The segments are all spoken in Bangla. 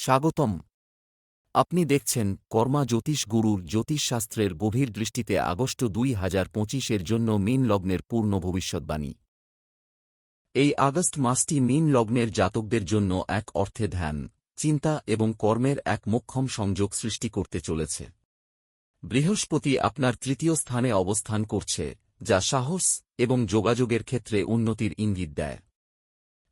স্বাগতম। আপনি দেখছেন কর্মা জ্যোতিষ গুরুর জ্যোতিষশাস্ত্রের গভীর দৃষ্টিতে আগস্ট 2025-এর জন্য মীন লগ্নের পূর্ণ ভবিষ্যদ্বাণী। এই আগস্ট মাসটি মীন লগ্নের জাতকদের জন্য এক অর্থে ধ্যান, চিন্তা এবং কর্মের এক মোক্ষম সংযোগ সৃষ্টি করতে চলেছে। বৃহস্পতি আপনার তৃতীয় স্থানে অবস্থান করছে, যা সাহস এবং যোগাযোগের ক্ষেত্রে উন্নতির ইঙ্গিত দেয়।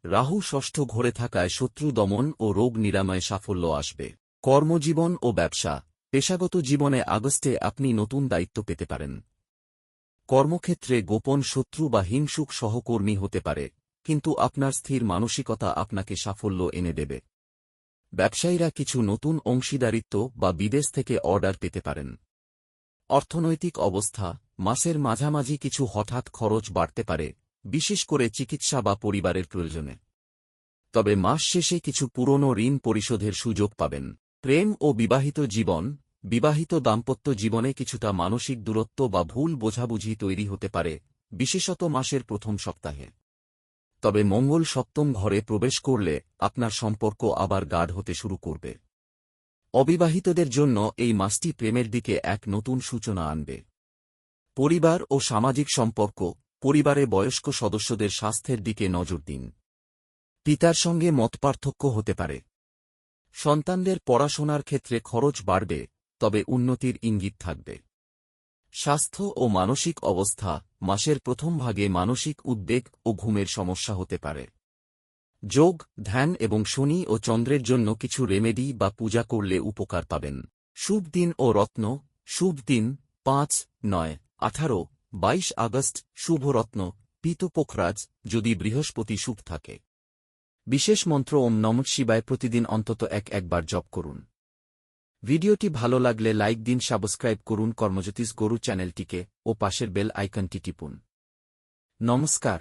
রাহু ষষ্ঠ ঘরে থাকায় শত্রু দমন ও রোগ নিরাময়ে সাফল্য আসবে। কর্মজীবন ও ব্যবসা, পেশাগত জীবনে আগস্টে আপনি নতুন দায়িত্ব পেতে পারেন। কর্মক্ষেত্রে গোপন শত্রু বা হিংসুক সহকর্মী হতে পারে, কিন্তু আপনার স্থির মানসিকতা আপনাকে সাফল্য এনে দেবে। ব্যবসায়ীরা কিছু নতুন অংশীদারিত্ব বা বিদেশ থেকে অর্ডার পেতে পারেন। অর্থনৈতিক অবস্থা, মাসের মাঝামাঝি কিছু হঠাৎ খরচ বাড়তে পারে, বিশেষ করে চিকিৎসা বা পরিবারের প্রয়োজনে। তবে মাস শেষে কিছু পুরনো ঋণ পরিশোধের সুযোগ পাবেন। প্রেম ও বিবাহিত জীবন, বিবাহিত দাম্পত্য জীবনে কিছুটা মানসিক দূরত্ব বা ভুল বোঝাবুঝি তৈরি হতে পারে, বিশেষত মাসের প্রথম সপ্তাহে। তবে মঙ্গল সপ্তম ঘরে প্রবেশ করলে আপনার সম্পর্ক আবার গাঢ় হতে শুরু করবে। অবিবাহিতদের জন্য এই মাসটি প্রেমের দিকে এক নতুন সূচনা আনবে। পরিবার ও সামাজিক সম্পর্ক, পরিবারে বয়স্ক সদস্যদের স্বাস্থ্যের দিকে নজর দিন। পিতার সঙ্গে মতপার্থক্য হতে পারে। সন্তানদের পড়াশোনার ক্ষেত্রে খরচ বাড়বে, তবে উন্নতির ইঙ্গিত থাকবে। স্বাস্থ্য ও মানসিক অবস্থা, মাসের প্রথম ভাগে মানসিক উদ্বেগ ও ঘুমের সমস্যা হতে পারে। যোগ, ধ্যান এবং শনি ও চন্দ্রের জন্য কিছু রেমেডি বা পূজা করলে উপকার পাবেন। শুভ দিন ও রত্ন, শুভ দিন 5, 9, 18, 22 আগস্ট। শুভ রত্ন পীত পোখরাজ, যদি বৃহস্পতি শুভ থাকে। বিশেষ মন্ত্র ওম নমঃ শিবায় প্রতিদিন অন্তত একবার জপ করুন। ভিডিওটি ভালো লাগলে লাইক দিন, সাবস্ক্রাইব করুন কর্মজ্যোতিষ গুরু চ্যানেলটিকে ও পাশের বেল আইকনটি টিপুন। নমস্কার।